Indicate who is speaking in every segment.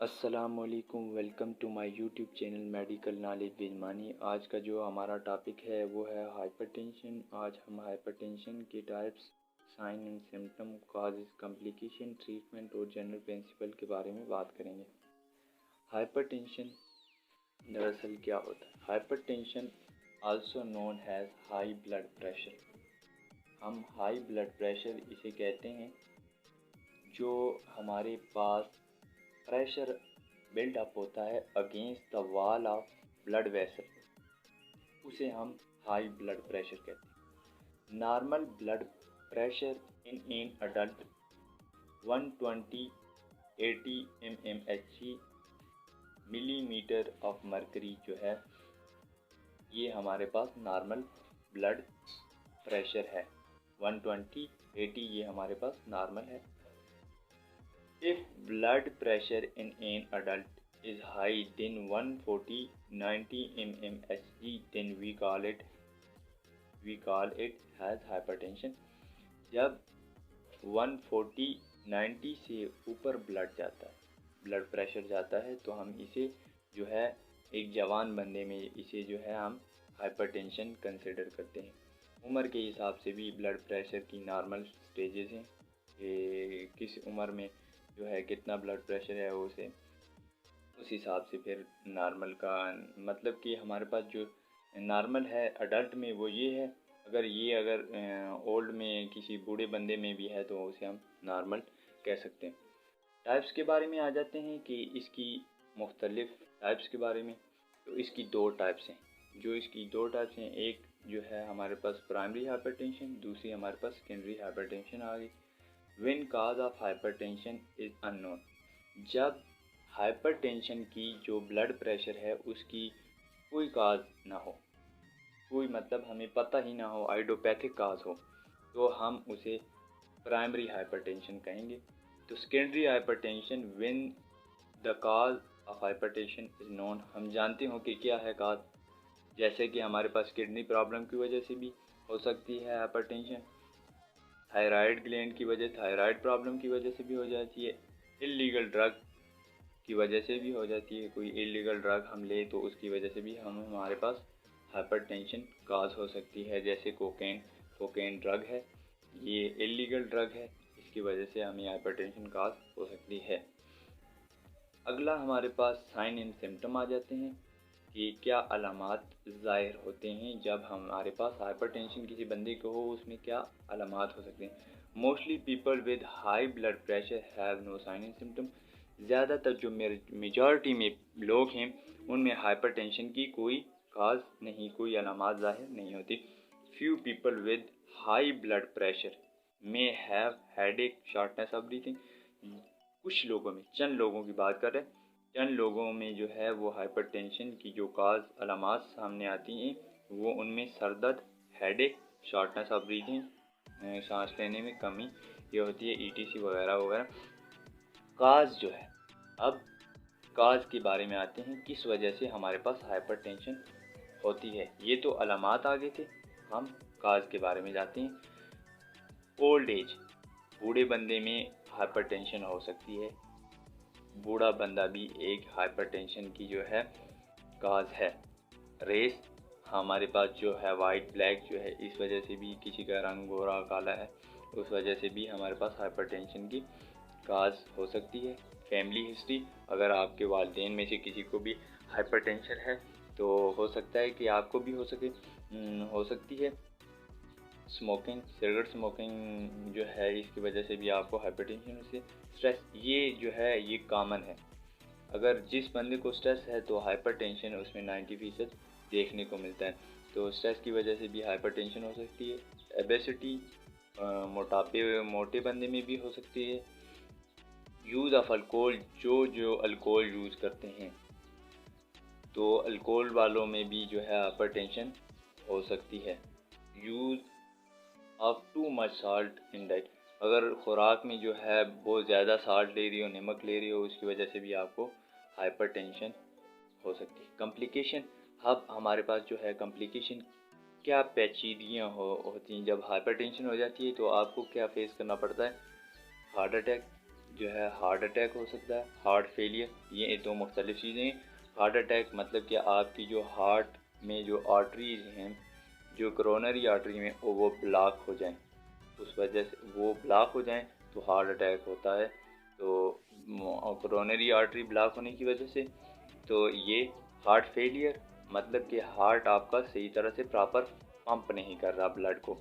Speaker 1: अस्सलामुअलैकुम, welcome to my YouTube channel medical knowledge with Mani. आज का जो हमारा टॉपिक है वो है हाइपरटेंशन। आज हम हाइपरटेंशन के types, sign and symptom, causes, complication, treatment और जनरल प्रिंसिपल के बारे में बात करेंगे। हाइपरटेंशन दरअसल क्या होता है? Hypertension also known as high blood pressure. हम हाई ब्लड प्रेशर इसे कहते हैं जो हमारे पास प्रेशर बिल्डअप होता है against the wall of blood vessel, उसे हम हाई ब्लड प्रेशर कहते हैं। Normal blood pressure in an adult 120/80 mmHg millimetre of mercury जो है, ये हमारे पास नॉर्मल ब्लड प्रेशर है। 120/80 ये हमारे पास नॉर्मल है। If blood pressure in an adult is high than 140/90 mmHg, then we call it as hypertension। जब 140/90 से ऊपर ब्लड प्रेशर जाता है तो हम इसे जो है एक जवान बंदे में इसे जो है हम हाइपरटेंशन कंसिडर करते हैं। उम्र के हिसाब से भी ब्लड प्रेशर की नॉर्मल स्टेजेस हैं कि किस उम्र में जो है कितना ब्लड प्रेशर है उसे उस हिसाब से फिर नॉर्मल का मतलब कि हमारे पास जो नॉर्मल है अडल्ट में वो ये है। अगर ओल्ड में किसी बूढ़े बंदे में भी है तो उसे हम नॉर्मल कह सकते हैं। टाइप्स के बारे में आ जाते हैं कि इसकी मुख्तलिफ टाइप्स के बारे में। तो इसकी दो टाइप्स हैं। एक जो है हमारे पास प्राइमरी हाइपरटेंशन, दूसरी हमारे पास सेकेंडरी हाइपरटेंशन आ गई। When cause of hypertension is unknown, जब हाइपरटेंशन की जो ब्लड प्रेशर है उसकी कोई काज ना हो, कोई मतलब हमें पता ही ना हो, आइडियोपैथिक काज हो, तो हम उसे प्राइमरी हाइपरटेंशन कहेंगे। तो secondary hypertension when the cause of hypertension is known, हम जानते हो कि क्या है काज, जैसे कि हमारे पास किडनी प्रॉब्लम की वजह से भी हो सकती है हाइपरटेंशन, थायराइड ग्लैंड की वजह, थायराइड प्रॉब्लम की वजह से भी हो जाती है, इल्लीगल ड्रग की वजह से भी हो जाती है। कोई इल्लीगल ड्रग हम ले तो उसकी वजह से भी हमारे पास हाइपरटेंशन काज हो सकती है। जैसे कोकेन ड्रग है, ये इल्लीगल ड्रग है, इसकी वजह से हमें हाइपरटेंशन काज हो सकती है। अगला हमारे पास साइन एंड सिम्टम आ जाते हैं कि क्या अलामात ज़ाहिर होते हैं जब हमारे पास हाइपरटेंशन किसी बंदे को हो, उसमें क्या अलामात हो सकते हैं। Mostly people with high blood pressure have no sign and symptom. ज़्यादातर जो मेजॉरिटी में लोग हैं उनमें हाइपरटेंशन की कोई काज नहीं, कोई अलामात ज़ाहिर नहीं होती। Few people with high blood pressure may have headache, shortness of breathing. कुछ लोगों में, चंद लोगों की बात कर रहे हैं, चंद लोगों में जो है वो हाइपरटेंशन की जो काज अलामात सामने आती हैं वो उनमें सर दर्द, हेडेक, शॉर्टनेस ऑफ ब्रीथिंग, सांस लेने में कमी ये होती है, ईटीसी वगैरह वगैरह। काज जो है, अब काज के बारे में आते हैं, किस वजह से हमारे पास हाइपरटेंशन होती है। ये तो अलामात आगे थे, हम काज के बारे में जाते हैं। ओल्ड एज, बूढ़े बंदे में हाइपरटेंशन हो सकती है। बूढ़ा बंदा भी एक हाइपरटेंशन की जो है काज है। रेस, हमारे पास जो है वाइट ब्लैक जो है, इस वजह से भी किसी का रंग गोरा काला है, उस वजह से भी हमारे पास हाइपरटेंशन की काज हो सकती है। फैमिली हिस्ट्री, अगर आपके वालिदैन में से किसी को भी हाइपरटेंशन है तो हो सकता है कि आपको भी हो सकती है। स्मोकिंग, सिगरेट स्मोकिंग जो है, इसकी वजह से भी आपको हाइपरटेंशन से स्ट्रेस, ये जो है ये कॉमन है। अगर जिस बंदे को स्ट्रेस है तो हाइपरटेंशन उसमें 90% देखने को मिलता है। तो स्ट्रेस की वजह से भी हाइपरटेंशन हो सकती है। ओबेसिटी, मोटे बंदे में भी हो सकती है। यूज़ ऑफ अल्कोहल, जो अल्कोहल यूज़ करते हैं तो अल्कोहल वालों में भी जो है हाइपरटेंशन हो सकती है। Use of too much salt in diet, अगर खुराक में जो है बहुत ज़्यादा साल्ट ले रही हो, नमक ले रही हो, उसकी वजह से भी आपको हाइपरटेंशन हो सकती है। कॉम्प्लिकेशन, अब हमारे पास जो है कॉम्प्लिकेशन, क्या पेचीदगियाँ होती हैं जब हाइपरटेंशन हो जाती है तो आपको क्या फेस करना पड़ता है। हार्ट अटैक, जो है हार्ट अटैक हो सकता है, हार्ट फेलियर, ये दो मुख्तलिफ चीज़ें हैं। हार्ट अटैक मतलब कि आपकी जो हार्ट में जो आर्टरीज हैं, जो कोरोनरी आर्टरी में वो ब्लॉक हो जाएं, उस वजह से वो ब्लॉक हो जाएं तो हार्ट अटैक होता है। तो कोरोनरी आर्टरी ब्लॉक होने की वजह से तो ये हार्ट फेलियर मतलब कि हार्ट आपका सही तरह से प्रॉपर पंप नहीं कर रहा ब्लड को।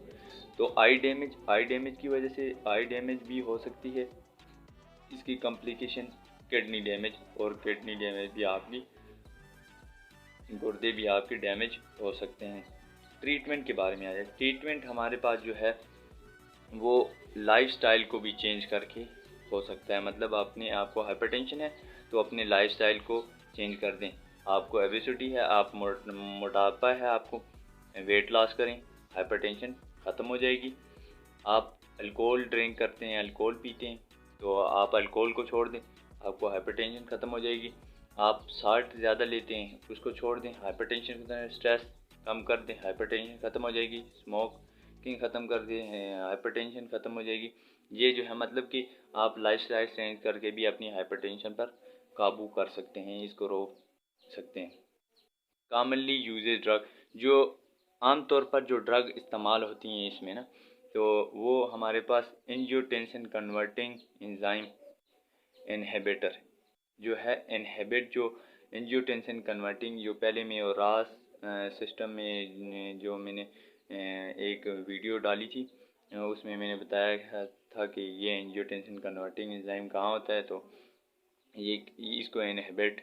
Speaker 1: तो आई डैमेज की वजह से आई डैमेज भी हो सकती है। इसकी कॉम्प्लिकेशन किडनी डैमेज, और किडनी डैमेज भी आपकी गुर्दे भी आपके डैमेज हो सकते हैं। ट्रीटमेंट के बारे में आ जाए, ट्रीटमेंट हमारे पास जो है वो लाइफस्टाइल को भी चेंज करके हो सकता है। मतलब आपको हाइपरटेंशन है तो अपने लाइफस्टाइल को चेंज कर दें। आपको ओबेसिटी है, आप मोटापा है, आपको वेट लॉस करें, हाइपरटेंशन ख़त्म हो जाएगी। आप अल्कोहल ड्रिंक करते हैं, अल्कोहल पीते हैं, तो आप अल्कोहल को छोड़ दें, आपको हाइपरटेंशन ख़त्म हो जाएगी। आप साल्ट ज़्यादा लेते हैं, उसको छोड़ दें, हाइपरटेंशन ख़त्म। स्ट्रेस कम कर दें, हाइपरटेंशन ख़त्म हो जाएगी। स्मोकिंग ख़त्म कर दें, हाइपरटेंशन ख़त्म हो जाएगी। ये जो है मतलब कि आप लाइफस्टाइल चेंज करके भी अपनी हाइपरटेंशन पर काबू कर सकते हैं, इसको रोक सकते हैं। कॉमनली यूजेज ड्रग, जो आम तौर पर जो ड्रग इस्तेमाल होती हैं इसमें ना, तो वो हमारे पास एंजियोटेंसिन कन्वर्टिंग एंजाइम इनहिबिटर जो है, जो एंजियोटेंसिन कन्वर्टिंग, जो पहले में और रास सिस्टम में जो मैंने एक वीडियो डाली थी, उसमें मैंने बताया था कि ये एंजियोटेंसिन कन्वर्टिंग एंजाइम कहाँ होता है। तो ये इसको इनहिबिट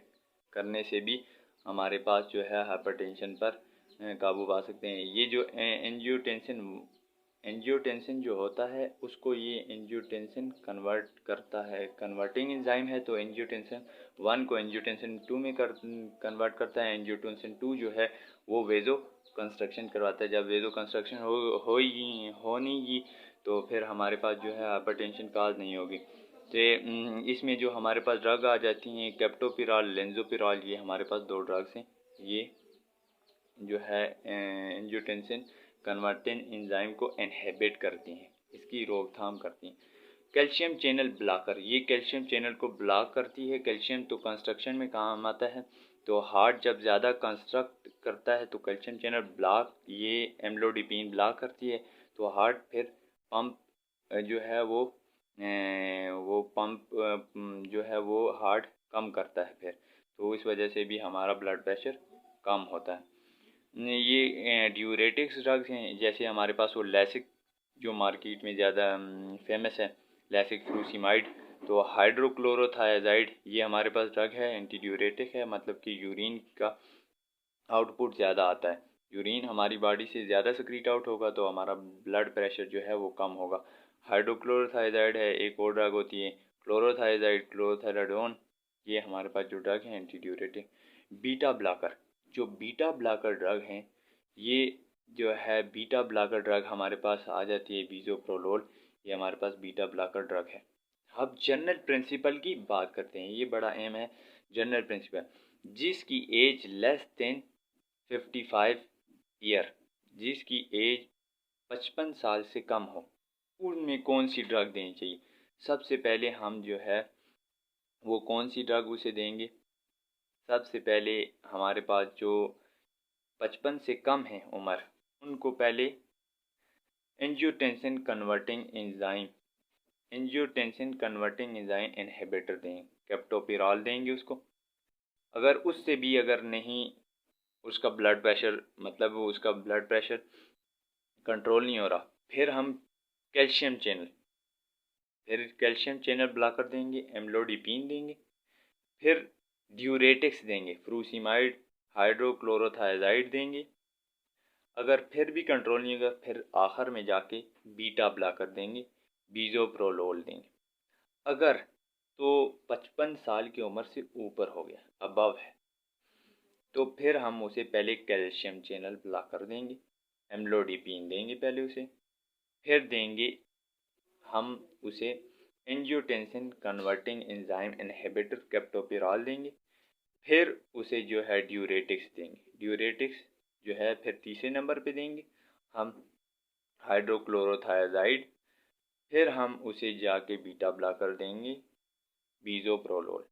Speaker 1: करने से भी हमारे पास जो है हाइपरटेंशन पर काबू पा सकते हैं। ये जो एंजियोटेंसिन जो होता है उसको ये एंजियोटेंसिन कन्वर्ट करता है, कन्वर्टिंग एंजाइम है। तो एंजियोटेंसिन 1 को एंजियोटेंसिन 2 में कन्वर्ट करता है। एंजियोटेंसिन 2 जो है वो वेजो कंस्ट्रक्शन करवाता है। जब वेजो कंस्ट्रक्शन होगी तो फिर हमारे पास जो है हाइपरटेंशन काज नहीं होगी। तो इसमें जो हमारे पास ड्रग आ जाती हैं, कैप्टोपिराल, लेंजोपिराल, ये हमारे पास दो ड्रग्स हैं। ये जो है एंजियोटेंसिन कन्वर्टिंग एंजाइम को इनहिबिट करती हैं, इसकी रोकथाम करती हैं। कैल्शियम चैनल ब्लॉकर, ये कैल्शियम चैनल को ब्लॉक करती है। कैल्शियम तो कंस्ट्रक्शन में काम आता है, तो हार्ट जब ज़्यादा कंस्ट्रक्ट करता है तो कैल्शियम चैनल ब्लॉक, ये एम्लोडिपिन ब्लॉक करती है। तो हार्ट फिर पंप जो है वो पंप जो है वो हार्ट कम करता है फिर, तो इस वजह से भी हमारा ब्लड प्रेशर कम होता है। ये ड्यूरेटिक्स ड्रग्स हैं, जैसे हमारे पास वो लैसिक जो मार्केट में ज़्यादा फेमस है, लैसिक फ्रूसिमाइड। तो हाइड्रोक्लोरोथायाजाइड ये हमारे पास ड्रग है, एंटी ड्यूरेटिक है। मतलब कि यूरिन का आउटपुट ज़्यादा आता है, यूरिन हमारी बॉडी से ज़्यादा सक्रीट आउट होगा तो हमारा ब्लड प्रेशर जो है वो कम होगा। हाइड्रोक्लोरोथायाजाइड है, एक और ड्रग होती है क्लोरोथायाजाइड, क्लोरोथेराडोन, ये हमारे पास जो ड्रग है एंटी ड्यूरेटिक। बीटा ब्लॉकर, जो बीटा ब्लॉकर ड्रग हैं, ये जो है बीटा ब्लॉकर ड्रग हमारे पास आ जाती है बिसोप्रोलोल, ये हमारे पास बीटा ब्लॉकर ड्रग है। अब जनरल प्रिंसिपल की बात करते हैं, ये बड़ा अहम है। जनरल प्रिंसिपल, जिसकी एज लेस देन 55 ईयर, जिसकी एज 55 साल से कम हो, उनमें कौन सी ड्रग देनी चाहिए। सबसे पहले हम जो है वो कौन सी ड्रग उसे देंगे। सबसे पहले हमारे पास जो 55 से कम है उम्र, उनको पहले एंजियोटेंसिन कन्वर्टिंग एंजाइम इनहिबिटर देंगे, कैप्टोपिराल देंगे उसको। अगर उससे भी अगर नहीं, उसका ब्लड प्रेशर मतलब उसका ब्लड प्रेशर कंट्रोल नहीं हो रहा, फिर हम कैल्शियम चैनल ब्लॉकर देंगे, एम्लोडिपिन देंगे, फिर ड्यूरेटिक्स देंगे, फ्रूसिमाइड, हाइड्रोक्लोरोथायाजाइड देंगे। अगर फिर भी कंट्रोल नहीं होगा, फिर आखिर में जाके बीटा ब्लॉकर देंगे, बिसोप्रोलोल देंगे। अगर तो 55 साल की उम्र से ऊपर हो गया, अबव है, तो फिर हम उसे पहले कैल्शियम चैनल ब्लॉकर देंगे, एम्लोडिपिन देंगे पहले उसे, फिर देंगे हम उसे एंजियोटेंसिन कन्वर्टिंग एंजाइम इनहिबिटर कैप्टोपिराल देंगे, फिर उसे जो है ड्यूरेटिक्स देंगे। ड्यूरेटिक्स जो है फिर तीसरे नंबर पे देंगे हम हाइड्रोक्लोरोथायाजाइड, फिर हम उसे जाके बीटा ब्लॉकर देंगे, बिसोप्रोलोल।